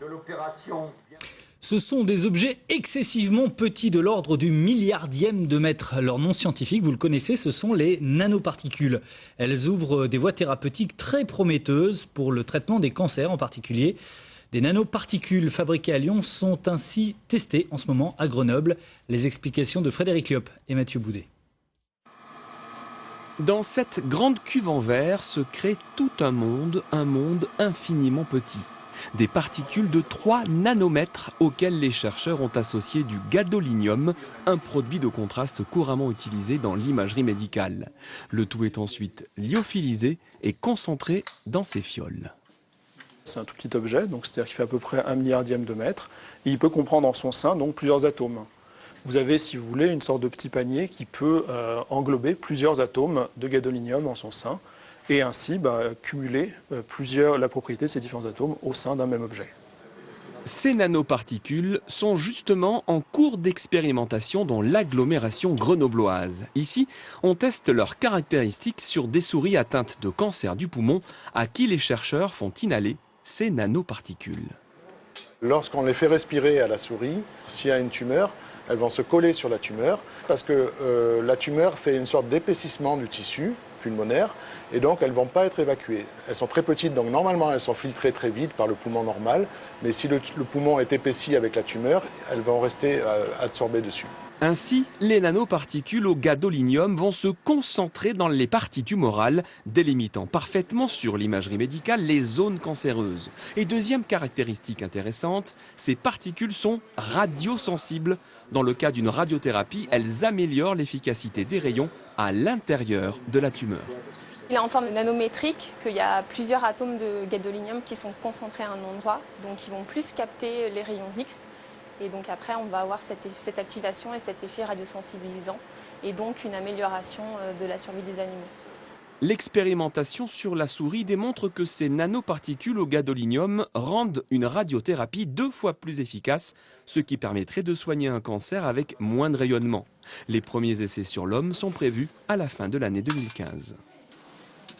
de l'opération. Ce sont des objets excessivement petits, de l'ordre du milliardième de mètre. Leur nom scientifique, vous le connaissez, ce sont les nanoparticules. Elles ouvrent des voies thérapeutiques très prometteuses pour le traitement des cancers en particulier. Des nanoparticules fabriquées à Lyon sont ainsi testées en ce moment à Grenoble. Les explications de Frédéric Liop et Mathieu Boudet. Dans cette grande cuve en verre se crée tout un monde infiniment petit. Des particules de 3 nanomètres auxquelles les chercheurs ont associé du gadolinium, un produit de contraste couramment utilisé dans l'imagerie médicale. Le tout est ensuite lyophilisé et concentré dans ces fioles. C'est un tout petit objet, donc c'est-à-dire qu'il fait à peu près 1 milliardième de mètre. Et il peut comprendre en son sein donc plusieurs atomes. Vous avez, si vous voulez, une sorte de petit panier qui peut englober plusieurs atomes de gadolinium en son sein et ainsi cumuler la propriété de ces différents atomes au sein d'un même objet. Ces nanoparticules sont justement en cours d'expérimentation dans l'agglomération grenobloise. Ici, on teste leurs caractéristiques sur des souris atteintes de cancer du poumon à qui les chercheurs font inhaler ces nanoparticules. Lorsqu'on les fait respirer à la souris, s'il y a une tumeur, elles vont se coller sur la tumeur parce que la tumeur fait une sorte d'épaississement du tissu pulmonaire et donc elles ne vont pas être évacuées. Elles sont très petites, donc normalement elles sont filtrées très vite par le poumon normal, mais si le poumon est épaissi avec la tumeur, elles vont rester absorbées dessus. Ainsi, les nanoparticules au gadolinium vont se concentrer dans les parties tumorales, délimitant parfaitement sur l'imagerie médicale les zones cancéreuses. Et deuxième caractéristique intéressante, ces particules sont radiosensibles. Dans le cas d'une radiothérapie, elles améliorent l'efficacité des rayons à l'intérieur de la tumeur. Il est en forme nanométrique, qu'il y a plusieurs atomes de gadolinium qui sont concentrés à un endroit, donc ils vont plus capter les rayons X. Et donc après, on va avoir cette activation et cet effet radiosensibilisant et donc une amélioration de la survie des animaux. L'expérimentation sur la souris démontre que ces nanoparticules au gadolinium rendent une radiothérapie 2 fois plus efficace, ce qui permettrait de soigner un cancer avec moins de rayonnement. Les premiers essais sur l'homme sont prévus à la fin de l'année 2015.